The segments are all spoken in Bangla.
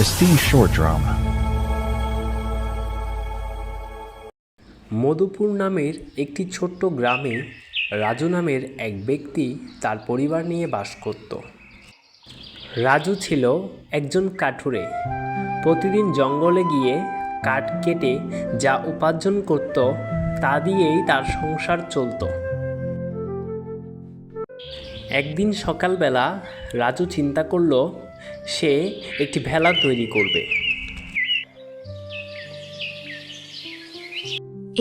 Esteemed short drama. মধুপুর নামের একটি ছোট্ট গ্রামে রাজু নামের এক ব্যক্তি তার পরিবার নিয়ে বাস করত। রাজু ছিল একজন কাঠুরে। প্রতিদিন জঙ্গলে গিয়ে কাঠ কেটে যা উপার্জন করত তা দিয়েই তার সংসার চলত। একদিন সকালবেলা রাজু চিন্তা করল সে একটি ভেলা তৈরি করবে।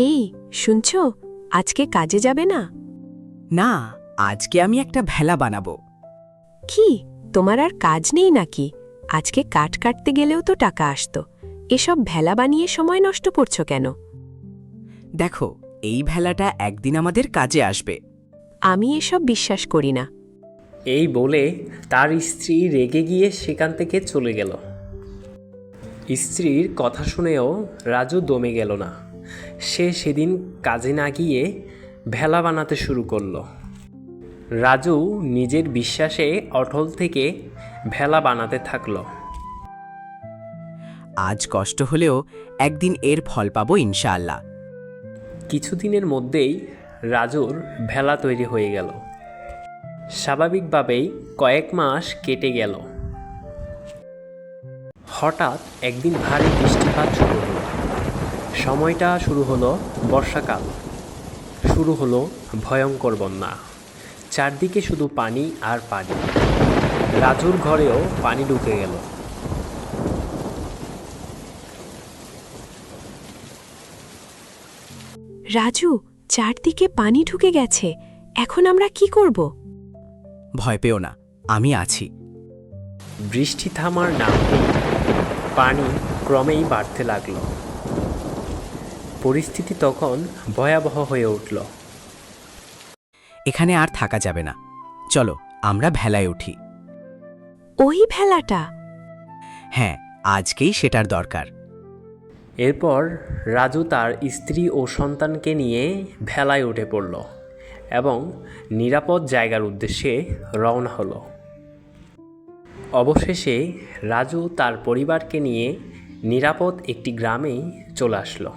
এই শুনছো, আজকে কাজে যাবে না? না, আজকে আমি একটা ভেলা বানাবো। কি, তোমার আর কাজ নেই নাকি? আজকে কাঠ কাটতে গেলেও তো টাকা আসতো। এসব ভেলা বানিয়ে সময় নষ্ট করছো কেন? দেখো, এই ভেলাটা একদিন আমাদের কাজে আসবে। আমি এসব বিশ্বাস করি না। এই বলে তার স্ত্রী রেগে গিয়ে সেখান থেকে চলে গেল। স্ত্রীর কথা শুনেও রাজু দমে গেল না। সে সেদিন কাজে না গিয়ে ভেলা বানাতে শুরু করলো। রাজু নিজের বিশ্বাসে অটল থেকে ভেলা বানাতে থাকলো। আজ কষ্ট হলেও একদিন এর ফল পাবো ইনশাআল্লাহ। কিছুদিনের মধ্যেই রাজুর ভেলা তৈরি হয়ে গেল। স্বাভাবিকভাবেই কয়েক মাস কেটে গেল। হঠাৎ একদিন ভারী বৃষ্টিপাত শুরু হলো। সময়টা শুরু হলো বর্ষাকাল। শুরু হলো ভয়ঙ্কর বন্যা। চারদিকে শুধু পানি আর পানি। রাজুর ঘরেও পানি ঢুকে গেল। রাজু, চারদিকে পানি ঢুকে গেছে। এখন আমরা কি করব? ভয় পেও না, আমি আছি। বৃষ্টি থামার নাম নেই। পানি ক্রমেই বাড়তে লাগল। পরিস্থিতি তখন ভয়াবহ হয়ে উঠল। এখানে আর থাকা যাবে না। চলো, আমরা ভেলায় উঠি। ওই ভেলাটা? হ্যাঁ, আজকেই সেটার দরকার। এরপর রাজু তার স্ত্রী ও সন্তানকে নিয়ে ভেলায় উঠে পড়ল এবং নিরাপদ জায়গার উদ্দেশ্যে রওনা হলো। অবশেষে রাজু তার পরিবারকে নিয়ে নিরাপদ একটি গ্রামে চলে আসলো।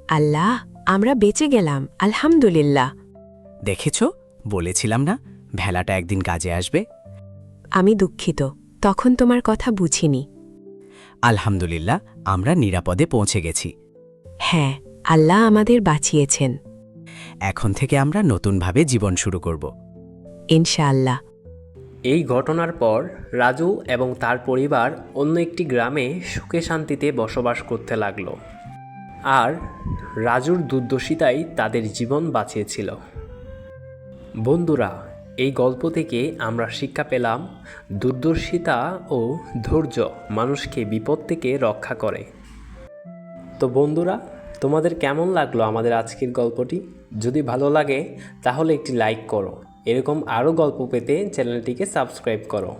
আল্লাহ, আমরা বেঁচে গেলাম, আলহামদুলিল্লাহ। দেখেছ, বলেছিলাম না ভেলাটা একদিন কাজে আসবে। আমি দুঃখিত, তখন তোমার কথা বুঝিনি। আলহামদুলিল্লাহ, আমরা নিরাপদে পৌঁছে গেছি। হ্যাঁ, আল্লাহ আমাদের বাঁচিয়েছেন। এখন থেকে আমরা নতুনভাবে জীবন শুরু করব। ইনশাআল্লাহ। এই ঘটনার পর রাজু এবং তার পরিবার অন্য একটি গ্রামে সুখে শান্তিতে বসবাস করতে লাগলো। আর রাজুর দূরদর্শিতাই তাদের জীবন বাঁচিয়েছিল। বন্ধুরা, এই গল্প থেকে আমরা শিক্ষা পেলাম দূরদর্শিতা ও ধৈর্য মানুষকে বিপদ থেকে রক্ষা করে। তো বন্ধুরা, তোমাদের কেমন লাগলো আমাদের আজকের গল্পটি? যদি ভালো লাগে তাহলে একটি লাইক করো। এরকম আরও গল্প পেতে চ্যানেলটিকে সাবস্ক্রাইব করো।